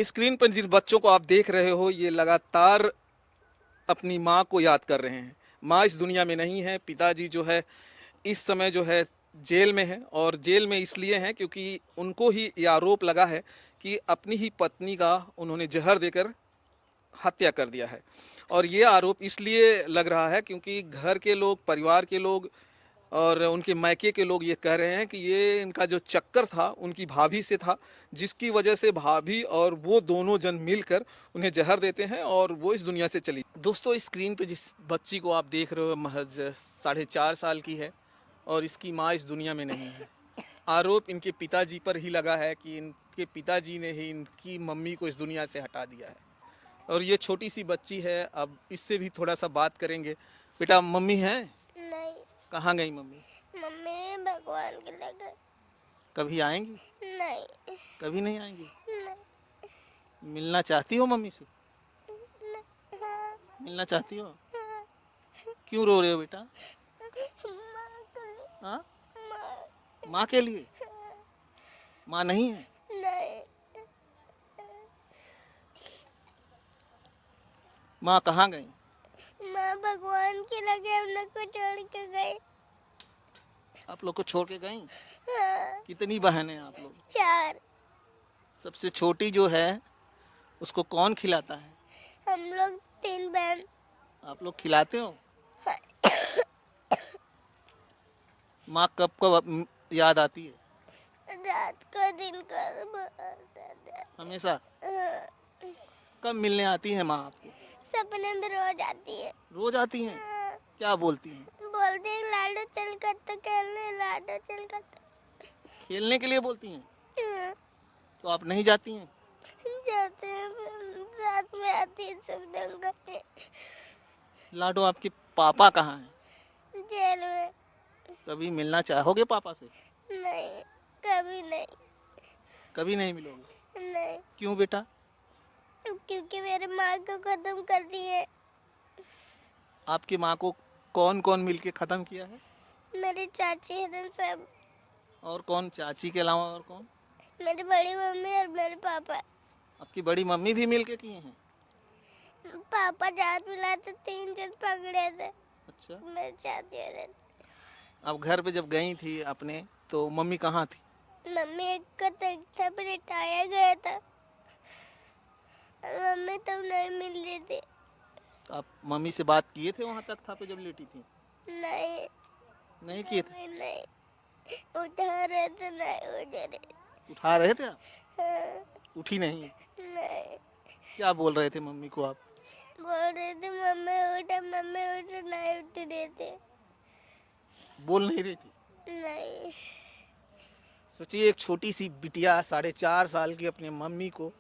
Screen पर जिन बच्चों को आप देख रहे हो ये लगातार अपनी माँ को याद कर रहे हैं। माँ इस दुनिया में नहीं है। पिताजी जो है इस समय जो है जेल में है, और जेल में इसलिए हैं क्योंकि उनको ही ये आरोप लगा है कि अपनी ही पत्नी का उन्होंने जहर देकर हत्या कर दिया है। और ये आरोप इसलिए लग रहा है क्योंकि घर के लोग, परिवार के लोग और उनके मायके के लोग ये कह रहे हैं कि ये इनका जो चक्कर था उनकी भाभी से था, जिसकी वजह से भाभी और वो दोनों जन मिलकर उन्हें जहर देते हैं और वो इस दुनिया से चली। दोस्तों, इस स्क्रीन पे जिस बच्ची को आप देख रहे हो महज 4.5 साल की है और इसकी माँ इस दुनिया में नहीं है। आरोप इनके पिताजी पर ही लगा है कि इनके पिताजी ने ही इनकी मम्मी को इस दुनिया से हटा दिया है। और ये छोटी सी बच्ची है, अब इससे भी थोड़ा सा बात करेंगे। बेटा, मम्मी है? नहीं। कहाँ गई मम्मी? मम्मी भगवान के लगे। कभी आएंगी? नहीं। कभी नहीं आएंगी? नहीं। मिलना चाहती हो मम्मी से? नहीं। हाँ। मिलना चाहती हो? हाँ। क्यों रो रहे हो बेटा? माँ के लिए। हाँ? माँ। माँ के लिए? माँ नहीं है? नहीं। माँ कहाँ गई? माँ भगवान के लगे हम लोग को छोड़ के गई। आप लोग को छोड़ के गई? हाँ। कितनी बहन है आप लोग? 4। सबसे छोटी जो है उसको कौन खिलाता है? हम लोग 3 बहन। आप लोग खिलाते हो? माँ कब कब याद आती है? रात को, दिन को, बहुत ज्यादा। हमेशा? हाँ। कब मिलने आती है माँ आपको? सपने में रोज आती है। रोज आती हैं? हाँ। क्या बोलती हैं? बोलते हैं लाडो चल कर तो खेलने, लाडो चल कर तो। खेलने के लिए बोलती हैं? हाँ। तो आप नहीं जाती हैं? जाते हैं, फिर रात में आती है सब ढंग के। लाडो, आपके पापा कहाँ हैं? जेल में। कभी मिलना चाहोगे पापा से? नहीं, कभी नहीं। कभी नहीं मिलोगे? नहीं, क्यों बेटा? क्योंकि मेरे माँ को खत्म कर दिए। आपकी माँ को कौन कौन मिलके ख़त्म किया है? मेरी चाची है सब। और कौन? चाची के अलावा और कौन? मेरी बड़ी मम्मी और मेरे पापा। आपकी बड़ी मम्मी भी मिलके किए हैं? पापा जात मिलाते 3 जन पकड़े थे। अच्छा। मेरी चाची है। अब घर पे जब गई थी अपने, तो मम्मी कहाँ थी? मम्मी एक को तख्ता पे लिटाया गया था और मम्मी तब नहीं मिल रही थी। तो आप मम्मी से बात किए थे वहाँ तक था पे जब लेटी थी? नहीं। नहीं किए थे? मम्मी नहीं उठा रहे थे, नहीं उठ रहे। उठा रहे थे आप? हाँ। उठी नहीं? नहीं। क्या बोल रहे थे मम्मी को आप? बोल रहे थे मम्मी उठे, मम्मी उठे, नहीं उठ रहे थे। बोल नहीं रही थी? नहीं। सोचिए, एक छोटी सी बिटिया 4.5 साल की अपनी मम्मी को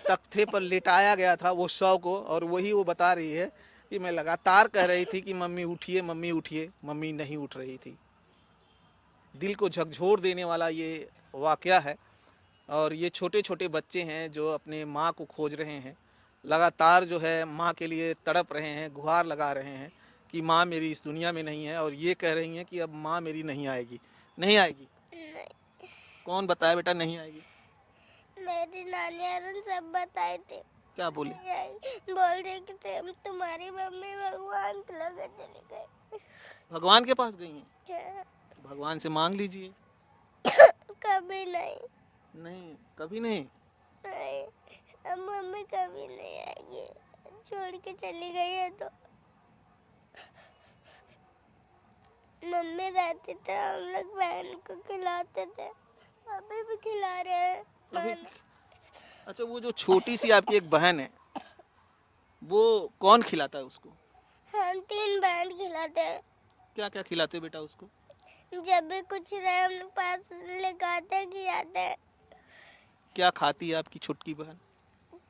तख्ते पर लिटाया गया था, वो शव को, और वही वो बता रही है कि मैं लगातार कह रही थी कि मम्मी उठिए, मम्मी उठिए, मम्मी नहीं उठ रही थी। दिल को झकझोर देने वाला ये वाक़या है। और ये छोटे छोटे बच्चे हैं जो अपने माँ को खोज रहे हैं, लगातार जो है माँ के लिए तड़प रहे हैं, गुहार लगा रहे हैं कि माँ मेरी इस दुनिया में नहीं है, और ये कह रही हैं कि अब माँ मेरी नहीं आएगी। नहीं आएगी? नहीं। कौन बताया बेटा नहीं आएगी? मेरी नानी और सब बताए थे। क्या बोले? बोल रहे कि तुम्हारी मम्मी भगवान के लगे चली गई। भगवान के पास गई हैं? क्या? भगवान से मांग लीजिए। कभी नहीं। नहीं, कभी नहीं? नहीं, अब मम्मी कभी नहीं आएगी। छोड़ के चली गई है तो। मम्मी रहती थे, हम लोग बहन को खिलाते थे, अभी भी खिला रहे हैं। अभी? अच्छा, वो जो छोटी सी आपकी एक बहन है, वो कौन खिलाता है उसको? हम 3 बहन खिलाते हैं। क्या क्या खिलाते हो बेटा उसको? जब भी कुछ रहे हम पास लेकर आते हैं, खिलाते हैं। क्या खाती है आपकी छोटकी बहन?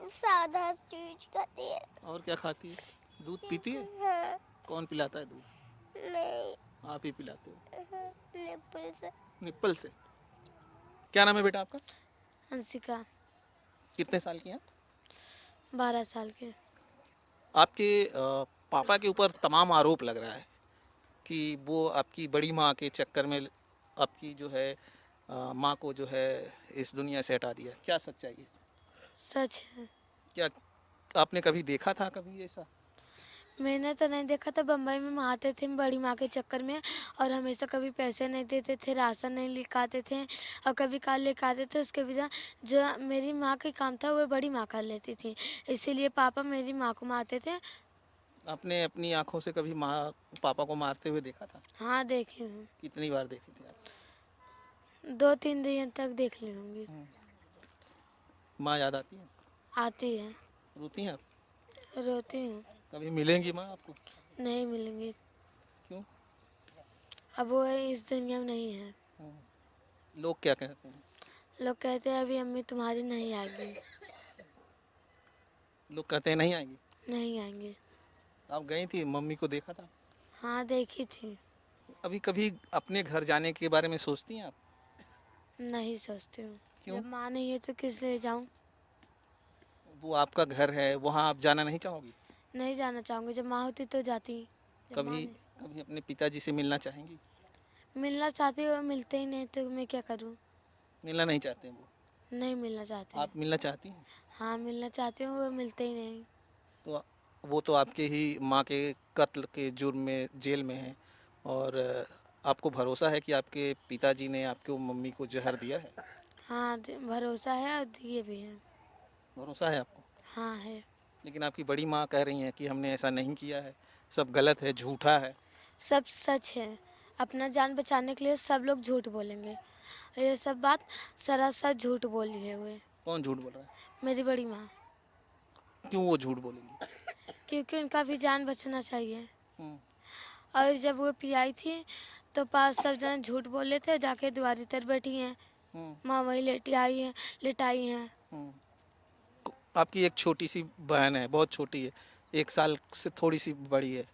सादा चीज खाती है। और क्या खाती है? दूध पीती है? हाँ। कौन पिलाता है दूध? नहीं। आप ही पिलाते हो? हाँ, निप्पल से। निप्पल से? क्या नाम है बेटा आपका? हंसिका। कितने साल की हैं आप? 12 साल के। आपके पापा के ऊपर तमाम आरोप लग रहा है कि वो आपकी बड़ी माँ के चक्कर में आपकी जो है माँ को जो है इस दुनिया से हटा दिया। क्या सच्चाई है? सच है। क्या आपने कभी देखा था कभी ऐसा? मैंने तो नहीं देखा था, बम्बई में हम आते थे बड़ी माँ के चक्कर में, और हमेशा कभी पैसे नहीं देते थे, राशन नहीं लेकर आते थे, और कभी काल लेकर आते थे, उसके बिना जो मेरी माँ का काम था वो बड़ी माँ कर लेती थी, इसीलिए पापा मेरी माँ को मारते थे। आपने अपनी आंखों से कभी माँ पापा को मारते हुए देखा था? हाँ देखे हूँ, कितनी बार देखे थे आप? 2-3 दिन तक देख ली होंगी। माँ याद आती है? आती है, रोती हैं आप? रोती हूँ। कभी मिलेंगी माँ आपको? नहीं मिलेंगी, क्यों? अब वो इस दुनिया में नहीं है। लोग क्या कहते हैं? लोग कहते हैं अभी अम्मी तुम्हारी नहीं आएगी। लोग कहते हैं नहीं आएंगी। नहीं आएंगे। आप गई थी, मम्मी को देखा था? हाँ देखी थी। अभी कभी अपने घर जाने के बारे में सोचती हैं आप? नहीं सोचती हूँ, क्यों? जब माँ नहीं है तो किस लिए जाऊँ। वो आपका घर है, वहाँ आप जाना नहीं चाहोगी? नहीं जाना चाहूँगी, जब माँ होती तो जाती। जब माँ कभी कभी अपने पिताजी से मिलना चाहेंगी? मिलना चाहती हो, मिलते ही नहीं तो मैं क्या करूँ। मिलना नहीं चाहते हैं वो? नहीं मिलना चाहती। आप मिलना चाहती हैं? हाँ मिलना चाहती हूँ, वो मिलते ही नहीं। तो वो तो आपके ही माँ के कत्ल के जुर्म में जेल में है, और आपको भरोसा है कि आपके पिताजी ने आपको मम्मी को जहर दिया है? हाँ भरोसा है और दिए भी हैं। भरोसा है आपको? हाँ है। लेकिन आपकी बड़ी माँ कह रही हैं कि हमने ऐसा नहीं किया है, सब गलत है, झूठा है। सब सच है, अपना जान बचाने के लिए सब लोग झूठ बोलेंगे, ये सब बात सरासर झूठ बोली है हुए। कौन झूठ बोल रहा है? मेरी बड़ी माँ, क्यों वो झूठ बोलेंगी? क्योंकि उनका भी जान बचना चाहिए। हम्म, और जब वो पियाई थी तो पास सब जन झूठ बोले थे, जाके द्वारी तर बैठी हैं, हम्म, माँ वही लिटाई हैं। हम्म। आपकी एक छोटी सी बहन है, बहुत छोटी है, 1 साल से थोड़ी सी बड़ी है,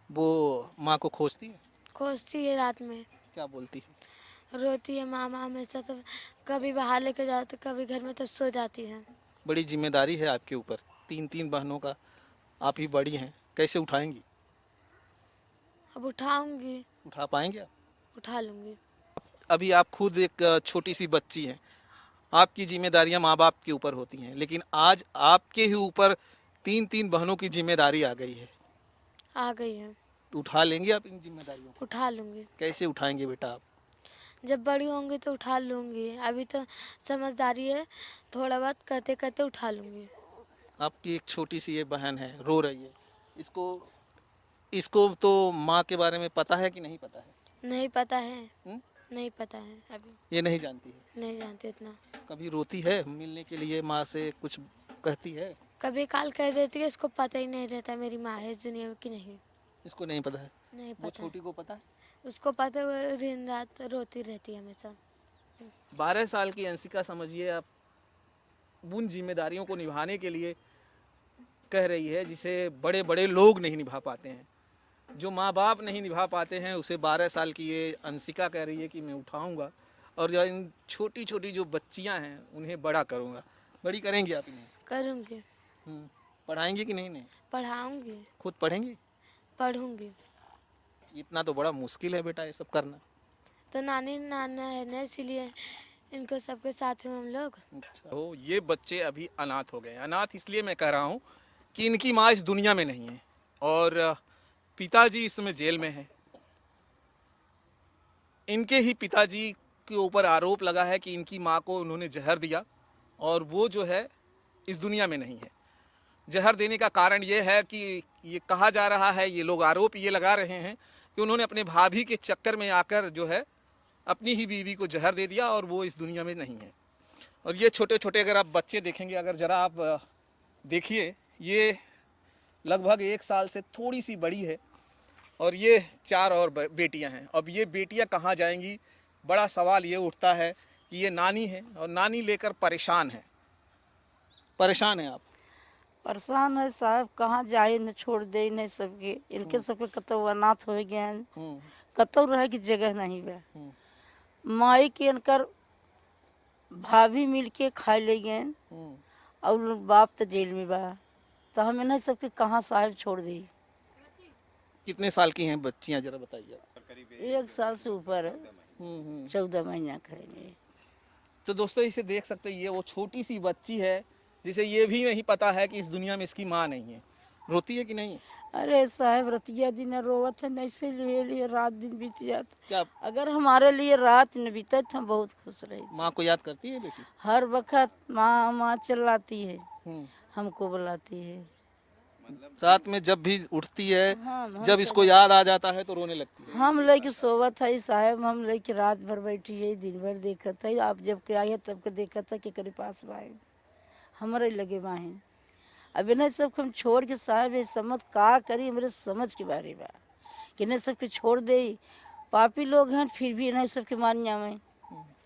वो माँ को खोजती है? खोजती है रात में, क्या बोलती है? रोती है माँ माँ हमेशा, तो कभी बाहर लेके जाओ तो कभी घर में, तो सो जाती है। बड़ी जिम्मेदारी है आपके ऊपर, 3 3 बहनों का, आप ही बड़ी हैं, कैसे उठाएंगी? अब उठाऊंगी, उठा पाएंगे आप? उठा लूंगी। अभी आप खुद एक छोटी सी बच्ची हैं, आपकी जिम्मेदारियां माँ बाप के ऊपर होती हैं, लेकिन आज आपके ही ऊपर 3 3 बहनों की जिम्मेदारी आ गई है। आ गई है, तो उठा लेंगे आप इन जिम्मेदारियों को? उठा लूंगी। कैसे उठाएंगे बेटा आप? जब बड़ी होंगी तो उठा लूंगी, अभी तो समझदारी है, थोड़ा बहुत करते करते उठा लूंगी। आपकी एक छोटी सी ये बहन है, रो रही है, इसको इसको तो माँ के बारे में पता है कि नहीं पता है? नहीं पता है। हुँ? नहीं पता है अभी, ये नहीं जानती है? नहीं जानती इतना। कभी रोती है मिलने के लिए माँ से, कुछ कहती है? कभी काल कह देती है, इसको पता ही नहीं रहता मेरी माँ है इस दुनिया में कि नहीं। इसको नहीं पता है? नहीं वो पता। छोटी को पता है? उसको पता है, वो दिन रात रोती रहती है हमेशा। 12 साल की अंशिका, समझिए आप, उन जिम्मेदारियों को निभाने के लिए कह रही है जिसे बड़े बड़े लोग नहीं निभा पाते हैं। जो माँ बाप नहीं निभा पाते हैं उसे 12 साल की ये अंशिका कह रही है कि मैं उठाऊंगा, और जो इन छोटी छोटी जो बच्चियां हैं उन्हें बड़ा करूंगा। बड़ी करेंगे आप इन्हें? करूँगी, पढ़ाएंगे कि नहीं इन्हें? पढ़ाऊँगी, खुद पढ़ेंगे? पढ़ूँगी। इतना तो बड़ा मुश्किल है बेटा ये सब करना। तो नानी नाना है ना, इसीलिए इनको सबके साथ हैं हम लोग। तो ये बच्चे अभी अनाथ हो गए। अनाथ इसलिए मैं कह रहा हूँ कि इनकी माँ इस दुनिया में नहीं है, और पिताजी इस समय जेल में है। इनके ही पिताजी के ऊपर आरोप लगा है कि इनकी माँ को उन्होंने जहर दिया, और वो जो है इस दुनिया में नहीं है। जहर देने का कारण ये है कि ये कहा जा रहा है, ये लोग आरोप ये लगा रहे हैं कि उन्होंने अपने भाभी के चक्कर में आकर जो है अपनी ही बीवी को जहर दे दिया, और वो इस दुनिया में नहीं है। और ये छोटे छोटे अगर आप बच्चे देखेंगे, अगर ज़रा आप देखिए, ये लगभग 1 साल से थोड़ी सी बड़ी है, और ये 4 और बेटियां हैं। अब ये बेटियां कहाँ जाएंगी? बड़ा सवाल ये उठता है कि ये नानी है, और नानी लेकर परेशान है। परेशान हैं आप? परेशान है साहब, कहाँ जाए न छोड़ दे न सबके, इनके सबके कतौ अनाथ हो गए हैं, कतौ रहे की जगह नहीं बा। माई के इनकर भाभी मिल के खा ले गए, और लोग बाप तो जेल में बा, तो हम इन्हें सबके कहाँ साहब छोड़ दी। कितने साल की हैं बच्चियां, जरा बताइए? 1 साल से ऊपर है, 14 महीना करेंगे। तो दोस्तों इसे देख सकते हैं, ये वो छोटी सी बच्ची है जिसे ये भी नहीं पता है कि इस दुनिया में इसकी माँ नहीं है, रोती है कि नहीं? अरे साहब रतिया दिन रोवत है ऐसे लिए रात दिन बीत जाता। क्या अगर हमारे लिए रात न बीते तो हम बहुत खुश रहे। माँ को याद करती है बेटी? हर वक्त माँ माँ चिल्लाती है, हम्म। हमको बुलाती है। रात में जब भी उठती है, हम जब इसको याद आ जाता है तो रोने लगती है। हम लेके सोवत है साहब, हम लेके रात भर बैठी है, दिन भर देखत है। आप जब के आई है तब के देखत है कि करे पास बाए हमारे लगे बाहे। अब इन्हें सब हम छोड़ के साहब ये समझ का करी मेरे समझ के बारे में कि इन्हें सबके छोड़ दे। पापी लोग हैं फिर भी इन्हें सबके मान जावे।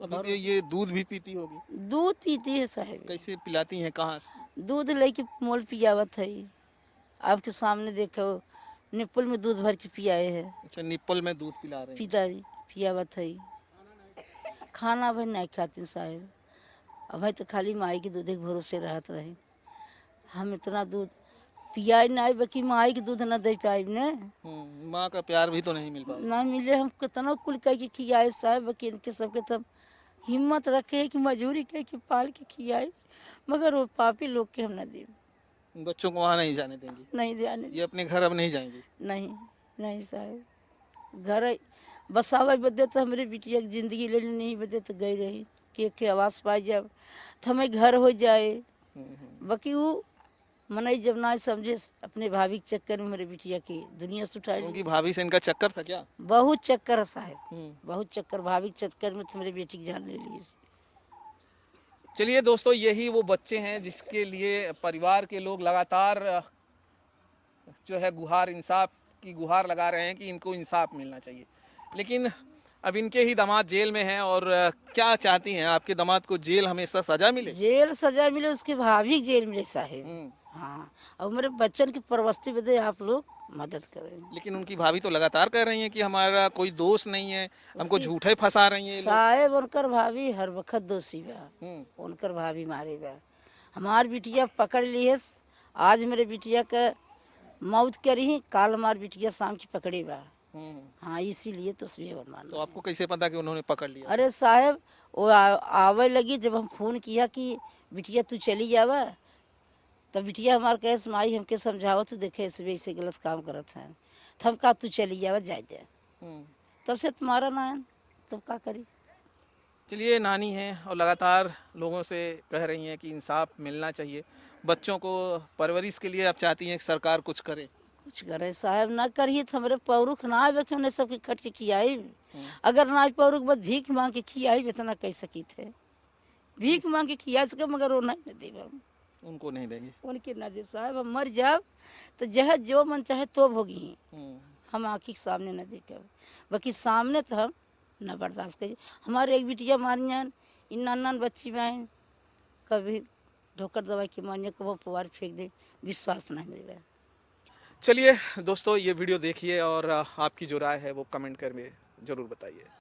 अभी तो ये दूध भी पीती होगी, दूध पीती है साहब, कैसे पिलाती हैं, कहाँ से? दूध लेके मोल पियावत है। आपके सामने देखो निप्पल में दूध भर के पियाए है। अच्छा, निप्पल में दूध पिला रहे हैं। पिताजी पियावत है। खाना भाई नहीं खाते साहब, अब भाई तो खाली माई के दूध के भरोसे रहत रहे। हम इतना दूध पियाई नहीं बाकी माई के दूध न दे पाए ने, माँ का प्यार भी तो नहीं मिल पाता। ना मिले। हम कितना कुल कह के खियाए साहब, बाकी इनके सबके तब हिम्मत रखे कि मजूरी कह के पाल के खियाए, मगर वो पापी लोग के हम न दे, बच्चों को वहाँ नहीं जाने देंगी? नहीं ध्यान ये अपने घर अब नहीं जाएंगी? नहीं नहीं साहब। घर बसावे बदे तो हमारे बिटिया की जिंदगी ले नहीं बदे तो गई रही के आवास पाई जब तो हमें घर हो जाए। बाकी वो मनई जब ना समझे अपने भाभी के चक्कर में मेरे बिटिया की दुनिया से उठाई। उनकी भाभी से इनका चक्कर था क्या? बहुत चक्कर है साहब, बहुत चक्कर। भाभी के चक्कर में तो मेरे बेटी की जान ले ली। चलिए दोस्तों, यही वो बच्चे हैं जिसके लिए परिवार के लोग लगातार जो है गुहार, इंसाफ की गुहार लगा रहे हैं कि इनको इंसाफ मिलना चाहिए। लेकिन अब इनके ही दामाद जेल में हैं और क्या चाहती हैं? आपके दामाद को जेल हमेशा सजा मिले? जेल सजा मिले, उसके भाभी जेल मिले साहब। हाँ, और मेरे बच्चन की परवस्ती बदे आप लोग मदद करें। लेकिन उनकी भाभी तो लगातार कह रही हैं कि हमारा कोई दोष नहीं है, हमको झूठे फंसा रही हैं ये लोग। साहब उनकर भाभी हर वक्त दोषी बा, उनकर भाभी मारे बा। हमार बिटिया पकड़ ली है, आज मेरे बिटिया का मौत करी, काल हमार बिटिया शाम की पकड़ी बा। हाँ, इसीलिए तस्वीर बनवाना। तो आपको कैसे पता कि उन्होंने पकड़ लिया? अरे साहब वो आवे लगी, जब हम फोन किया कि बिटिया तू चली जावा, तब बिटिया हमारे कहे माई हमके समझाओ, तू देखे ऐसे गलत काम करत है, तो हम कहा तू चली जावा जाए दे। तब से तुम्हारा ना है, तब क्या करी। चलिए, नानी हैं और लगातार लोगों से कह रही हैं कि इंसाफ मिलना चाहिए। बच्चों को परवरिश के लिए आप चाहती हैं कि सरकार कुछ करे? कुछ करे साहब, ना करिए तो हमारे पौरुख ना आवे कि उन्हें सबके खट के खियाई। अगर ना पौरुख बस भीख मांग के खियाई इतना कह सकी थे, भीख मांग के खिया सके, मगर वो नहीं देव, हम उनको नहीं देंगे। उनके ना दे साहब। हम मर जाब तो जह जो मन चाहे तो भोगी, हम आँखी के सामने न देखे, बाकी सामने तो हम न बर्दाश्त करिए। हमारे एक बिटिया मारियान, इन नान बच्ची में कभी ढोकर दवाई की मानिए, कभी पुआर फेंक दे, विश्वास नहीं मेरे। चलिए दोस्तों, ये वीडियो देखिए और आपकी जो राय है वो कमेंट कर में ज़रूर बताइए।